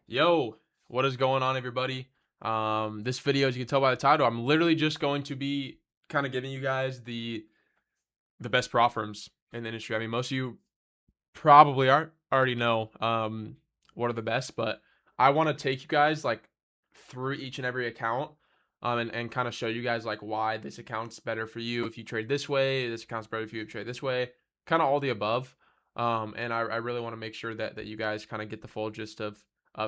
Yo, what is going on, everybody? This video, as you can tell by the title, I'm literally just going to be kind of giving you guys the best prop firms in the industry. I mean, most of you probably already know what are the best, but I want to take you guys like through each and every account and kind of show you guys like why this account's better for you if you trade this way, this account's better for you if you trade this way, kind of all the above. And I really want to make sure that you guys kind of get the full gist of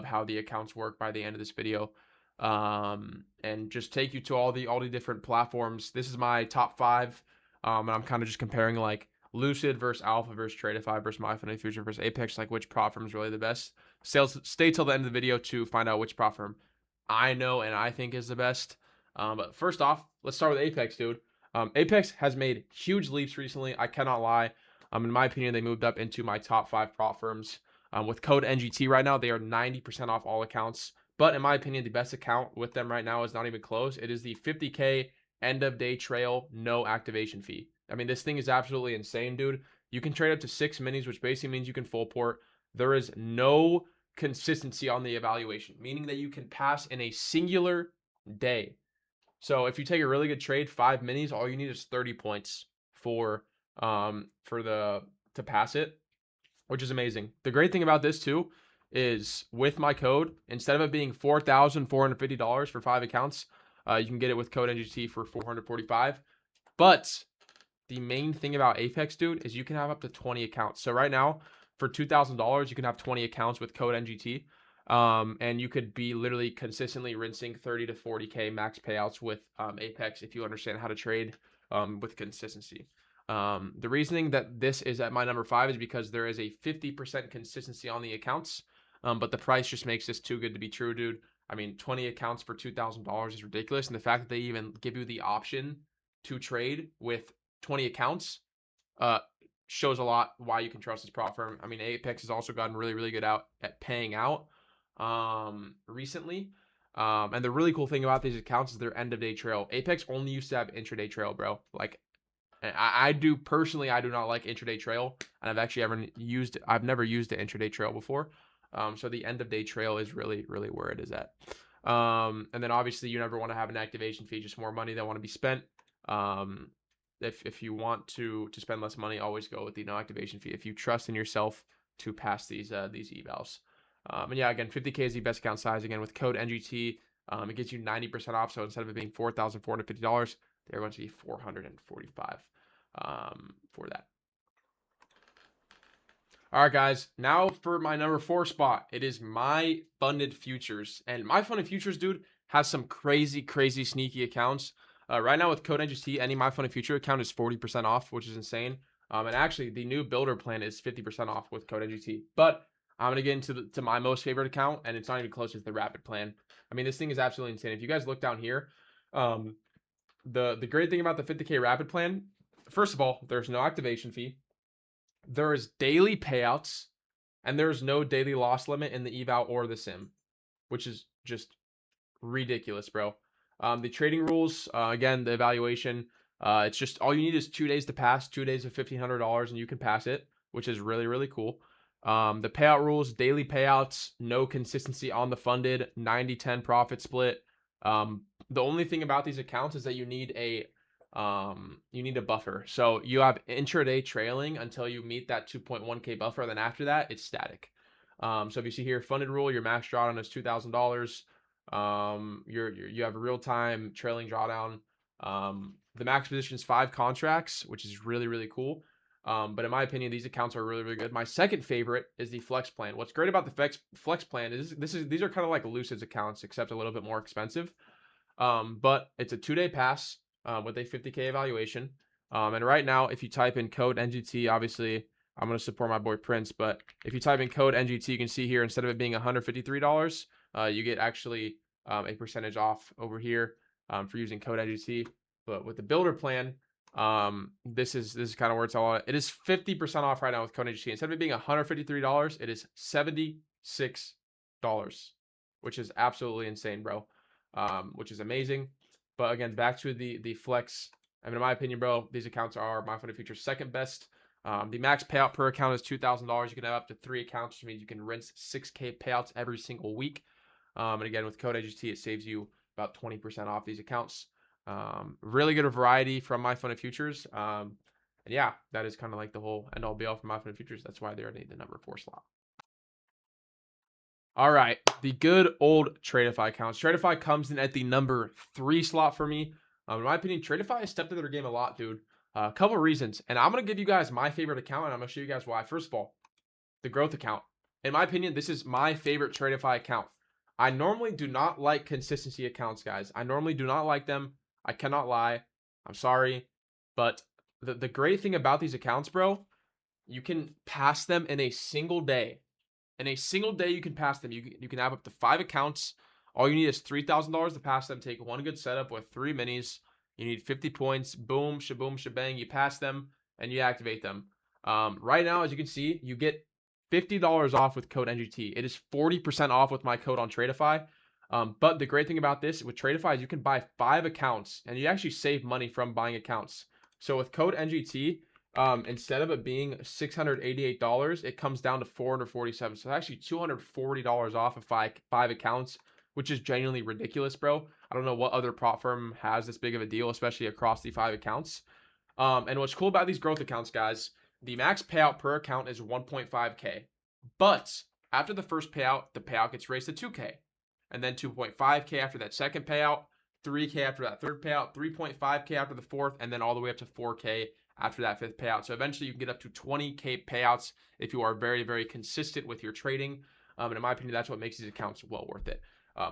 how the accounts work by the end of this video. And just take you to all the different platforms. This is my top 5. And I'm kind of just comparing like Lucid versus Alpha versus Tradeify versus MFFU versus Apex, like which prop firm is really the best. Stay till the end of the video to find out which prop firm I know and I think is the best. But first off, let's start with Apex, dude. Apex has made huge leaps recently. I cannot lie. In my opinion, they moved up into my top 5 prop firms. With code NGT right now, they are 90% off all accounts. But in my opinion, the best account with them right now is not even close. It is the 50K end of day trail, no activation fee. I mean, this thing is absolutely insane, dude. You can trade up to 6 minis, which basically means you can full port. There is no consistency on the evaluation, meaning that you can pass in a singular day. So if you take a really good trade, 5 minis, all you need is 30 points to pass it, which is amazing. The great thing about this too is with my code, instead of it being $4,450 for 5 accounts, you can get it with code NGT for $445. But the main thing about Apex, dude, is you can have up to 20 accounts. So right now, for $2,000, you can have 20 accounts with code NGT. And you could be literally consistently rinsing 30 to 40K max payouts with Apex if you understand how to trade with consistency. The reasoning that this is at my number 5 is because there is a 50% consistency on the accounts, but the price just makes this too good to be true, dude. I mean, 20 accounts for $2,000 is ridiculous, and the fact that they even give you the option to trade with 20 accounts shows a lot why you can trust this prop firm. I mean, Apex has also gotten really, really good at paying out recently. And the really cool thing about these accounts is their end of day trail. Apex only used to have intraday trail, bro. Like, I do personally, I do not like intraday trail, and I've never used the intraday trail before. So the end of day trail is really, really where it is at. And then obviously you never want to have an activation fee, just more money that want to be spent. If you want to spend less money, always go with the no activation fee if you trust in yourself to pass these evals. And yeah, again, 50K is the best account size. Again, with code NGT, it gets you 90% off. So instead of it being $4,450, they're going to be $445 for that. All right, guys. Now for my number 4 spot, it is my funded futures, and my funded futures, dude, has some crazy, crazy sneaky accounts. Right now with code NGT, any my funded future account is 40% off, which is insane. And actually, the new builder plan is 50% off with code NGT. But I'm gonna get into my most favorite account, and it's not even close to the rapid plan. I mean, this thing is absolutely insane. If you guys look down here, the great thing about the 50K rapid plan, first of all, there's no activation fee. There is daily payouts, and there's no daily loss limit in the eval or the sim, which is just ridiculous, bro. The trading rules, again, the evaluation, it's just all you need is 2 days to pass, 2 days of $1,500, and you can pass it, which is really, really cool. The payout rules, daily payouts, no consistency on the funded, 90-10 profit split. The only thing about these accounts is that you need a buffer. So you have intraday trailing until you meet that 2.1K buffer. Then after that, it's static. So if you see here, funded rule, your max drawdown is $2,000. You have a real-time trailing drawdown. The max position is 5 contracts, which is really, really cool. But in my opinion, these accounts are really, really good. My second favorite is the flex plan. What's great about the flex plan is these are kind of like Lucid's accounts, except a little bit more expensive. But it's a 2-day pass with a 50K evaluation. And right now, if you type in code NGT, obviously I'm going to support my boy Prince, but if you type in code NGT, you can see here, instead of it being $153, you get actually a percentage off over here for using code NGT. But with the builder plan, this is kind of where it's all at. It is 50% off right now with code NGT. Instead of it being $153, it is $76, which is absolutely insane, bro. Which is amazing. But again, back to the flex. I mean, in my opinion, bro, these accounts are my funded futures second best The max payout per account is $2,000. You can have up to 3 accounts, which means you can rinse 6K payouts every single week. And again, with code NGT, it saves you about 20% off these accounts. Really good variety from My Fun of Futures. And yeah, that is kind of like the whole end all be all for My Fun of Futures. That's why they're in the number 4 slot. All right, the good old Tradeify accounts. Tradeify comes in at the number 3 slot for me. In my opinion, Tradeify has stepped up their game a lot, dude. A couple of reasons, and I'm gonna give you guys my favorite account, and I'm gonna show you guys why. First of all, the growth account. In my opinion, this is my favorite Tradeify account. I normally do not like consistency accounts, guys. I normally do not like them. I cannot lie. I'm sorry, but the great thing about these accounts, bro, you can pass them in a single day. In a single day, you can pass them. You can have up to 5 accounts. All you need is $3,000 to pass them. Take one good setup with 3 minis. You need 50 points. Boom, shaboom, shebang. You pass them and you activate them. Right now, as you can see, you get $50 off with code NGT. It is 40% off with my code on Tradeify. But the great thing about this with Tradeify is you can buy 5 accounts and you actually save money from buying accounts. So with code NGT, instead of it being $688, it comes down to $447. So actually $240 off of five accounts, which is genuinely ridiculous, bro. I don't know what other prop firm has this big of a deal, especially across the 5 accounts. And what's cool about these growth accounts, guys, the max payout per account is 1.5K. But after the first payout, the payout gets raised to 2K. And then 2.5K after that second payout, 3K after that third payout, 3.5K after the fourth, and then all the way up to 4K after that 5th payout. So eventually you can get up to 20K payouts if you are very, very consistent with your trading. And in my opinion, that's what makes these accounts well worth it.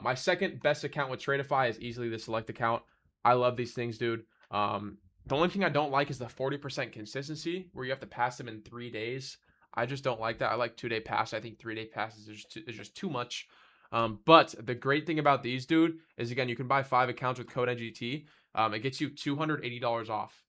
My second best account with Tradeify is easily the Select account. I love these things, dude. The only thing I don't like is the 40% consistency where you have to pass them in 3 days. I just don't like that. I like 2-day pass. I think 3-day passes is just too much. But the great thing about these, dude, is again, you can buy 5 accounts with code NGT. It gets you $280 off.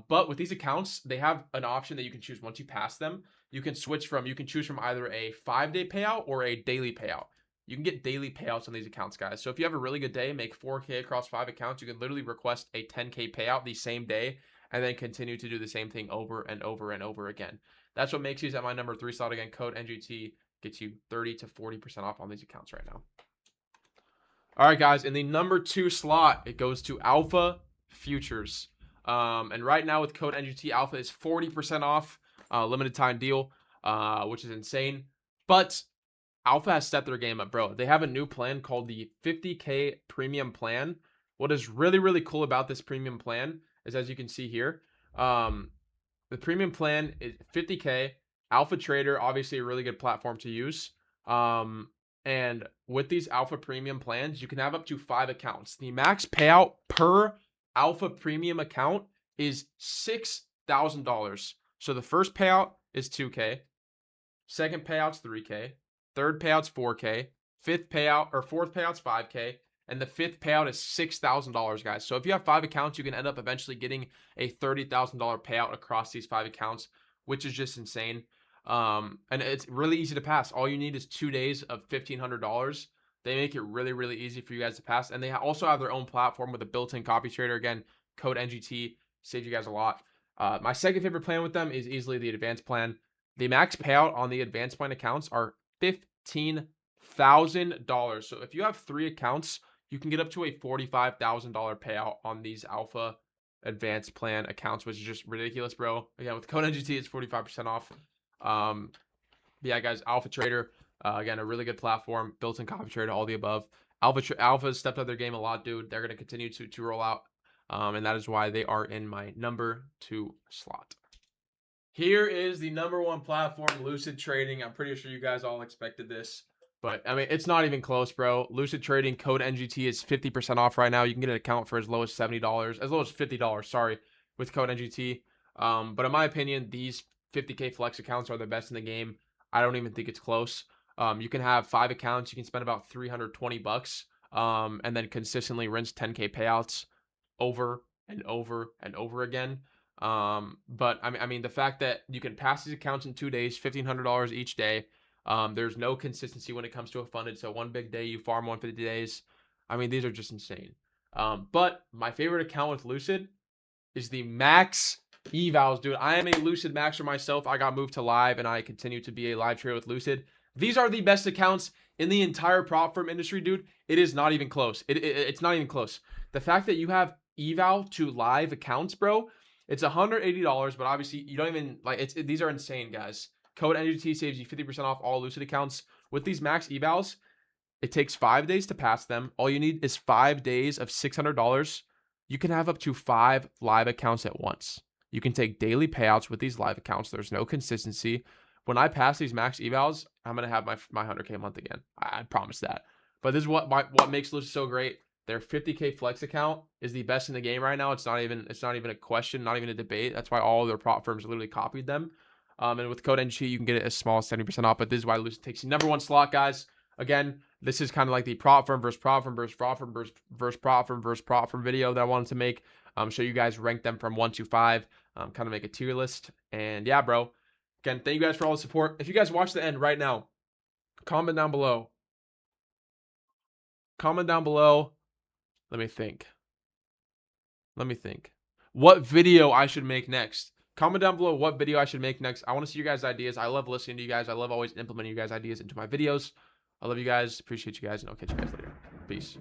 But with these accounts, they have an option that you can choose. Once you pass them, you can choose from either a 5-day payout or a daily payout. You can get daily payouts on these accounts, guys. So if you have a really good day, make 4K across 5 accounts, you can literally request a 10K payout the same day and then continue to do the same thing over and over and over again. That's what makes these at my number 3 slot. Again, code NGT gets you 30 to 40% off on these accounts right now. All right, guys, in the number 2 slot, it goes to Alpha Futures. And right now with code NGT, Alpha is 40% off, limited time deal, which is insane. But Alpha has stepped their game up, bro. They have a new plan called the 50K premium plan. What is really, really cool about this premium plan is, as you can see here, the premium plan is 50K. Alpha Trader, obviously a really good platform to use. And with these Alpha premium plans, you can have up to 5 accounts. The max payout per Alpha premium account is $6,000. So the first payout is 2K. Second payout's 3K. Third payout's 4K. Fourth payout's 5K. And the 5th payout is $6,000, guys. So if you have 5 accounts, you can end up eventually getting a $30,000 payout across these 5 accounts, which is just insane. And it's really easy to pass. All you need is 2 days of $1,500. They make it really, really easy for you guys to pass. And they also have their own platform with a built-in copy trader. Again, code NGT saves you guys a lot. My second favorite plan with them is easily the advanced plan. The max payout on the advanced plan accounts are $15,000. So if you have 3 accounts, you can get up to a $45,000 payout on these Alpha advanced plan accounts, which is just ridiculous, bro. Again, with code NGT, it's 45% off. Yeah, guys, Alpha Trader, again, a really good platform, built-in copy trader, all the above. Alpha has stepped up their game a lot, dude. They're going to continue to roll out, and that is why they are in my number 2 slot. Here is the number 1 platform, Lucid Trading. I'm pretty sure you guys all expected this, but I mean, it's not even close, bro. Lucid Trading, code NGT is 50% off right now. You can get an account for as low as $70, as low as $50, sorry, with code NGT. But in my opinion, these 50K flex accounts are the best in the game. I don't even think it's close. You can have 5 accounts. You can spend about $320, and then consistently rinse 10K payouts over and over and over again. But I mean, the fact that you can pass these accounts in 2 days, $1,500 each day. There's no consistency when it comes to a funded. So one big day, you farm 150 days. I mean, these are just insane. But my favorite account with Lucid is the max evals, dude. I am a Lucid maxer myself. I got moved to live, and I continue to be a live trader with Lucid. These are the best accounts in the entire prop firm industry, dude. It is not even close. It's not even close. The fact that you have eval to live accounts, bro, it's $180, but obviously you don't even like these are insane, guys. Code NGT saves you 50% off all Lucid accounts. With these max evals, it takes 5 days to pass them. All you need is 5 days of $600. You can have up to 5 live accounts at once. You can take daily payouts with these live accounts. There's no consistency. When I pass these max evals, I'm gonna have my 100K a month again. I promise that. But this is what makes Lucid so great. Their 50K flex account is the best in the game right now. It's not even a question, not even a debate. That's why all their prop firms literally copied them. And with code NG, you can get it as small as 70% off. But this is why Lucid takes the #1 slot, guys. Again, this is kind of like the prop firm versus prop firm versus prop firm versus prop firm versus prop firm video that I wanted to make. Show you guys rank them from 1 to 5. Kind of make a tier list. And yeah, bro. Again, thank you guys for all the support. If you guys watch the end right now, comment down below. Comment down below. Let me think. What video I should make next. Comment down below what video I should make next. I want to see your guys' ideas. I love listening to you guys. I love always implementing you guys' ideas into my videos. I love you guys. Appreciate you guys. And I'll catch you guys later. Peace.